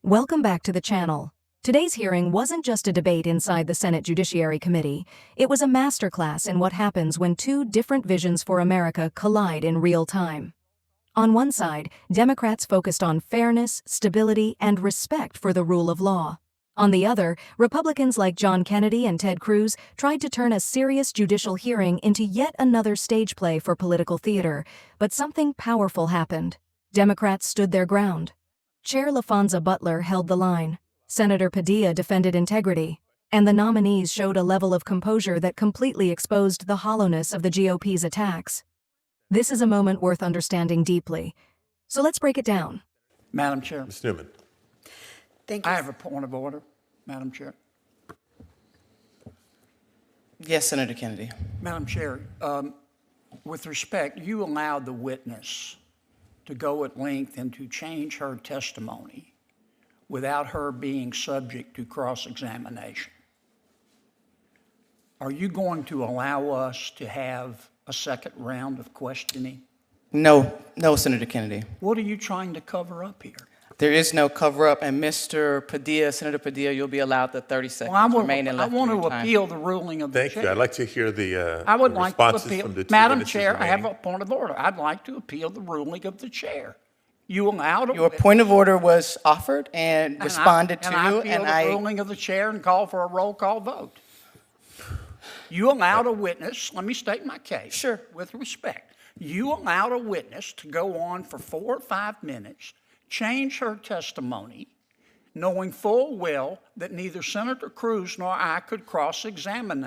Welcome back to the channel. Today's hearing wasn't just a debate inside the Senate Judiciary Committee. It was a masterclass in what happens when two different visions for America collide in real time. On one side, Democrats focused on fairness, stability, and respect for the rule of law. On the other, Republicans like John Kennedy and Ted Cruz tried to turn a serious judicial hearing into yet another stage play for political theater. But something powerful happened. Democrats stood their ground. Chair Laphonza Butler held the line. Senator Padilla defended integrity. And the nominees showed a level of composure that completely exposed the hollowness of the GOP's attacks. This is a moment worth understanding deeply. So let's break it down. Madam Chair. Ms. Newman. Thank you. I have a point of order, Madam Chair. Yes, Senator Kennedy. Madam Chair, with respect, you allowed the witness to go at length and to change her testimony without her being subject to cross-examination. Are you going to allow us to have a second round of questioning? No, Senator Kennedy. What are you trying to cover up here? There is no cover-up, and Mr. Padilla, Senator Padilla, you'll be allowed the 30 seconds remaining left. I want of to your time. appeal the ruling of the chair. Thank you. I'd like to hear the I would like to responses appeal. from the two Madam witnesses Chair, I have remaining. a point of order. I'd like to appeal the ruling of the chair. You allowed a Your point of order was offered and responded to, and I appeal the ruling of the chair and call for a roll call vote. You allowed a witness, let me state my case. Sure. With respect. You allowed a witness to go on for 4 or 5 minutes, change her testimony, knowing full well that neither Senator Cruz nor I could cross-examine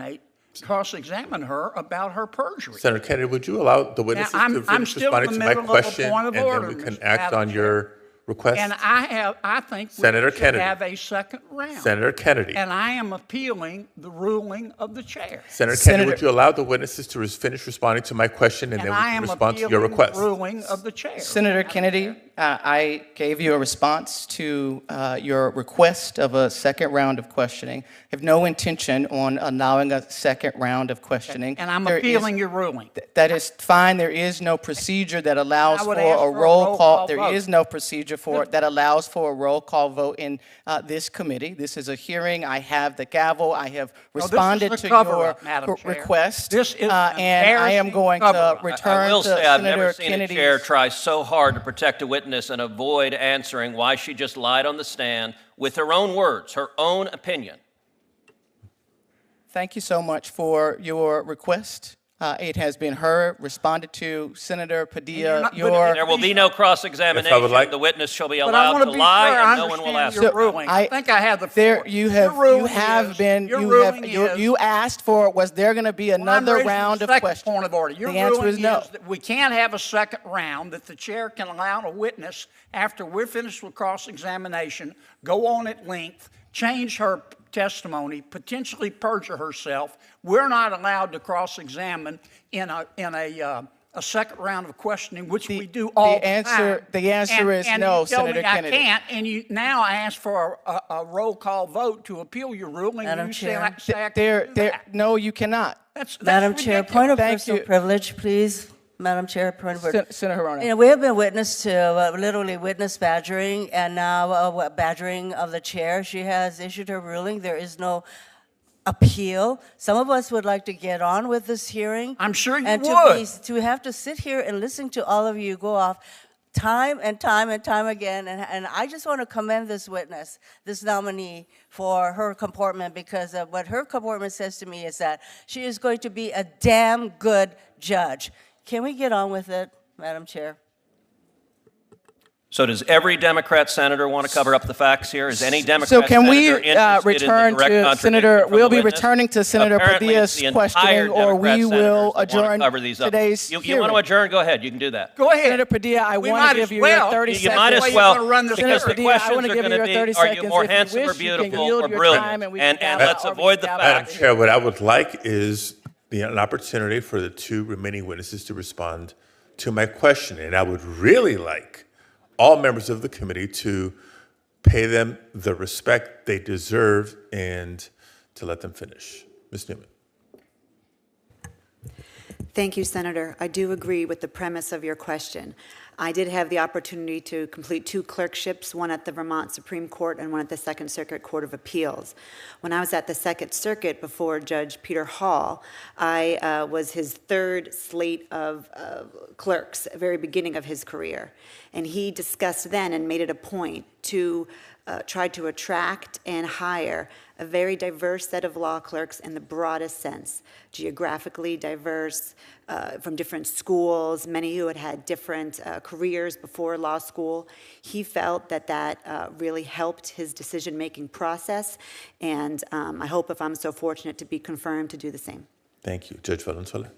her about her perjury. Senator Kennedy, would you allow the witnesses I'm to finish still in responding the to my middle of a question, point of and order, then we can Mr. act on Chair. your request? And I think Senator we should Kennedy. have a second round. Senator Kennedy. And I am appealing the ruling of the chair. Senator Kennedy, would you allow the witnesses to finish responding to my question, and And then we I can am respond to your appealing request? the ruling of the chair. Senator Kennedy, I gave you a response to your request of a second round of questioning. I have no intention on allowing a second round of questioning. And I'm appealing your ruling. That is fine. There is no procedure that allows I for would a ask for a roll roll call. call There vote. is no procedure for it that allows for a roll call vote in this committee. This is a hearing. I have the gavel. I have responded this is a to your cover-up, Madam Chair. request. This is an and I am embarrassing going to cover-up. return I will to say I've Senator never seen Kennedy's. a chair try so hard to protect a witness and avoid answering why she just lied on the stand with her own words, her own opinion. Thank you so much for your request. It has been heard, responded to. Senator Padilla, There will be no cross-examination. The witness shall be allowed to lie, and no one will ask. Your ruling. I think I have the floor. You asked for, was there going to be another round of questions? Point of order. Your The answer ruling is no. that we can't have a second round, that the chair can allow a witness, after we're finished with cross-examination, go on at length, change her testimony, potentially perjure herself. We're not allowed to cross-examine in a second round of questioning, which we do all the time. The answer is no, Senator Kennedy. I can't, and you now ask for a roll call vote to appeal your ruling. Madam and you Chair. say I can do that. No, you cannot. That's Madam Chair, ridiculous. point of Thank personal you. privilege, please. Madam Chair, point of order. Senator Harona. You know, we have been witness to literally witness badgering, and now badgering of the chair. She has issued her ruling. There is no appeal. Some of us would like to get on with this hearing. I'm sure you and would. To have to sit here and listen to all of you go off time and time and time again, and I just want to commend this witness, this nominee, for her comportment, because what her comportment says to me is that she is going to be a damn good judge. Can we get on with it, Madam Chair? So does every Democrat senator want to cover up the facts here? Is any Democrat So can we senator interested return in the direct to contradiction Senator, from we'll the be witness? returning to Senator Apparently, it's Padilla's the entire questioning, or we Democrat will senators that want to adjourn cover these up. today's You hearing. want to adjourn? Go ahead. You can do that. Go ahead. Senator Padilla, I We want might to as give you well. your 30 You seconds. might Way as you're well, gonna run this because the hearing. I questions wanna are give going you to your be, 30 are you seconds. more If you handsome wish, or you can beautiful yield or your brilliant? time and we can And have let's our avoid the recap. Madam facts. Chair, what I would like is an opportunity for the two remaining witnesses to respond to my question. And I would really like all members of the committee to pay them the respect they deserve and to let them finish. Ms. Newman. Thank you, Senator. I do agree with the premise of your question. I did have the opportunity to complete 2 clerkships, one at the Vermont Supreme Court and one at the Second Circuit Court of Appeals. When I was at the Second Circuit before Judge Peter Hall, I was his 3rd slate of clerks, at the very beginning of his career. And he discussed then and made it a point to try to attract and hire a very diverse set of law clerks in the broadest sense, geographically diverse, from different schools, many who had had different careers before law school. He felt that that really helped his decision-making process, and I hope, if I'm so fortunate to be confirmed, to do the same. Thank you. Judge Valenzuela.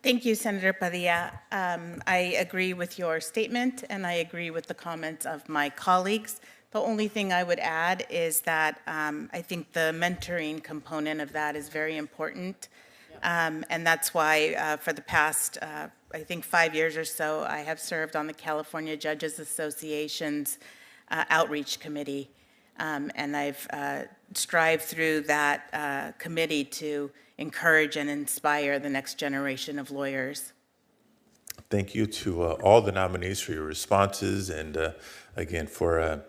Thank you, Senator Padilla. I agree with your statement, and I agree with the comments of my colleagues. The only thing I would add is that I think the mentoring component of that is very important. And that's why for the past, I think 5 years or so, I have served on the California Judges Association's outreach committee. And I've strived through that committee to encourage and inspire the next generation of lawyers. Thank you to all the nominees for your responses and, again, for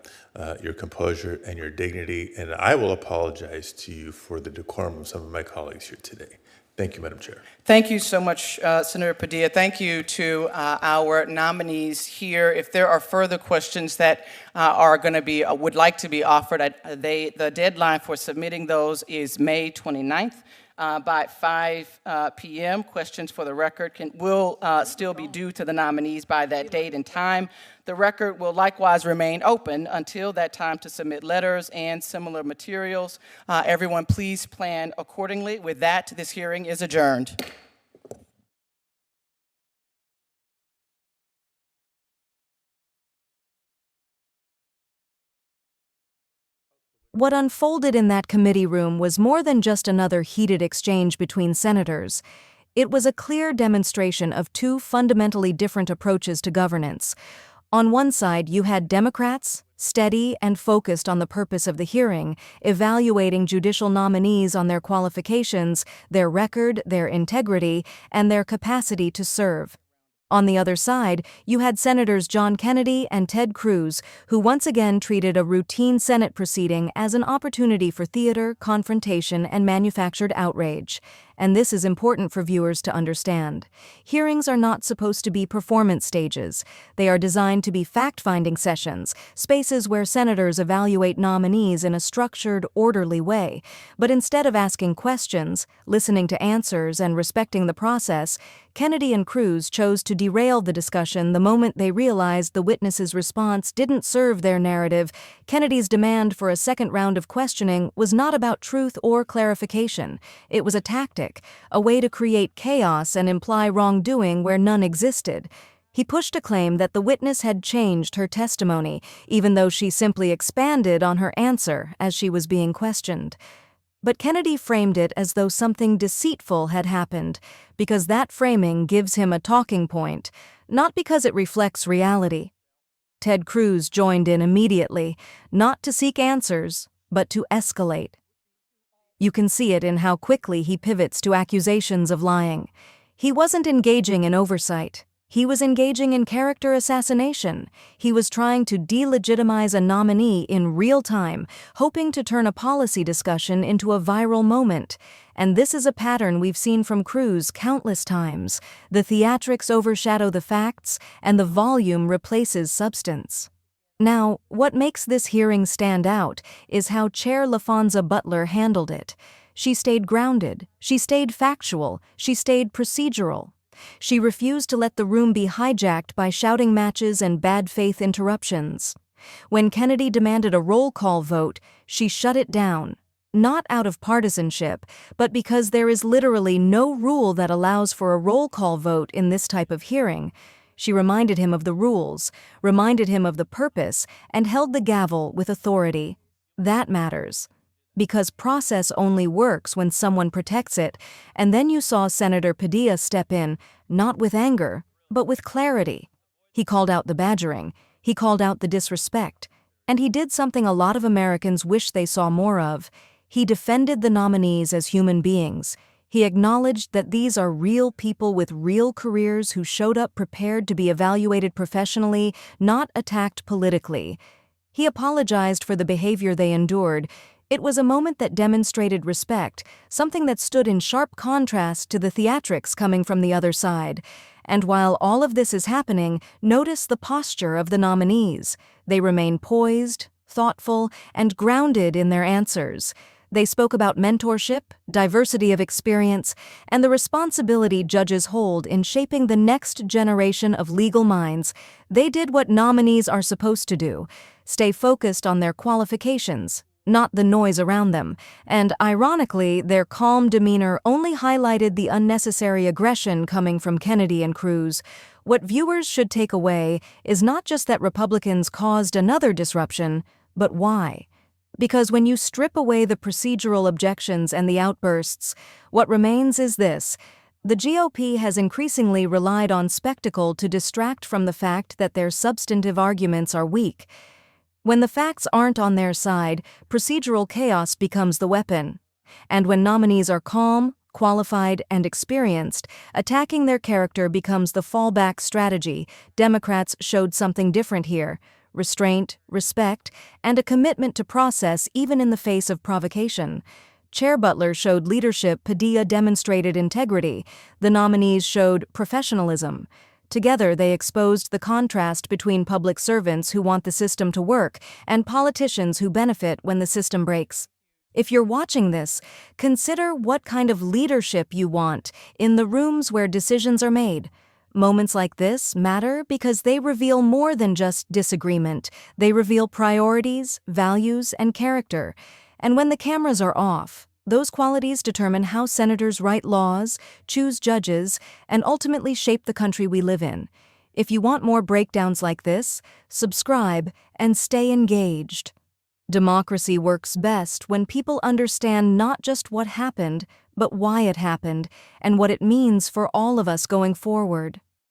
your composure and your dignity. And I will apologize to you for the decorum of some of my colleagues here today. Thank you, Madam Chair. Thank you so much, Senator Padilla. Thank you to our nominees here. If there are further questions that are going to be, would like to be offered, the deadline for submitting those is May 29th. By 5 p.m. Questions for the record will still be due to the nominees by that date and time. The record will likewise remain open until that time to submit letters and similar materials. Everyone, please plan accordingly. With that, this hearing is adjourned. What unfolded in that committee room was more than just another heated exchange between senators. It was a clear demonstration of 2 fundamentally different approaches to governance. On one side, you had Democrats, steady and focused on the purpose of the hearing, evaluating judicial nominees on their qualifications, their record, their integrity, and their capacity to serve. On the other side, you had Senators John Kennedy and Ted Cruz, who once again treated a routine Senate proceeding as an opportunity for theater, confrontation, and manufactured outrage. And this is important for viewers to understand. Hearings are not supposed to be performance stages. They are designed to be fact-finding sessions, spaces where senators evaluate nominees in a structured, orderly way. But instead of asking questions, listening to answers, and respecting the process, Kennedy and Cruz chose to derail the discussion the moment they realized the witnesses' response didn't serve their narrative. Kennedy's demand for a second round of questioning was not about truth or clarification. It was a tactic, a way to create chaos and imply wrongdoing where none existed. He pushed a claim that the witness had changed her testimony, even though she simply expanded on her answer as she was being questioned. But Kennedy framed it as though something deceitful had happened, because that framing gives him a talking point, not because it reflects reality. Ted Cruz joined in immediately, not to seek answers, but to escalate. You can see it in how quickly he pivots to accusations of lying. He wasn't engaging in oversight. He was engaging in character assassination. He was trying to delegitimize a nominee in real time, hoping to turn a policy discussion into a viral moment. And this is a pattern we've seen from Cruz countless times. The theatrics overshadow the facts, and the volume replaces substance. Now, what makes this hearing stand out is how Chair Laphonza Butler handled it. She stayed grounded, she stayed factual, she stayed procedural. She refused to let the room be hijacked by shouting matches and bad faith interruptions. When Kennedy demanded a roll call vote, she shut it down, not out of partisanship, but because there is literally no rule that allows for a roll call vote in this type of hearing. She reminded him of the rules, reminded him of the purpose, and held the gavel with authority. That matters. Because process only works when someone protects it, and then you saw Senator Padilla step in, not with anger, but with clarity. He called out the badgering, he called out the disrespect, and he did something a lot of Americans wish they saw more of. He defended the nominees as human beings. He acknowledged that these are real people with real careers who showed up prepared to be evaluated professionally, not attacked politically. He apologized for the behavior they endured. It was a moment that demonstrated respect, something that stood in sharp contrast to the theatrics coming from the other side. And while all of this is happening, notice the posture of the nominees. They remain poised, thoughtful, and grounded in their answers. They spoke about mentorship, diversity of experience, and the responsibility judges hold in shaping the next generation of legal minds. They did what nominees are supposed to do: stay focused on their qualifications, not the noise around them. And ironically, their calm demeanor only highlighted the unnecessary aggression coming from Kennedy and Cruz. What viewers should take away is not just that Republicans caused another disruption, but why. Because when you strip away the procedural objections and the outbursts, what remains is this: the GOP has increasingly relied on spectacle to distract from the fact that their substantive arguments are weak. When the facts aren't on their side, procedural chaos becomes the weapon. And when nominees are calm, qualified, and experienced, attacking their character becomes the fallback strategy. Democrats showed something different here: restraint, respect, and a commitment to process even in the face of provocation. Chair Butler showed leadership, Padilla demonstrated integrity, the nominees showed professionalism. Together, they exposed the contrast between public servants who want the system to work and politicians who benefit when the system breaks. If you're watching this, consider what kind of leadership you want in the rooms where decisions are made. Moments like this matter because they reveal more than just disagreement. They reveal priorities, values, and character. And when the cameras are off, those qualities determine how senators write laws, choose judges, and ultimately shape the country we live in. If you want more breakdowns like this, subscribe and stay engaged. Democracy works best when people understand not just what happened, but why it happened, and what it means for all of us going forward.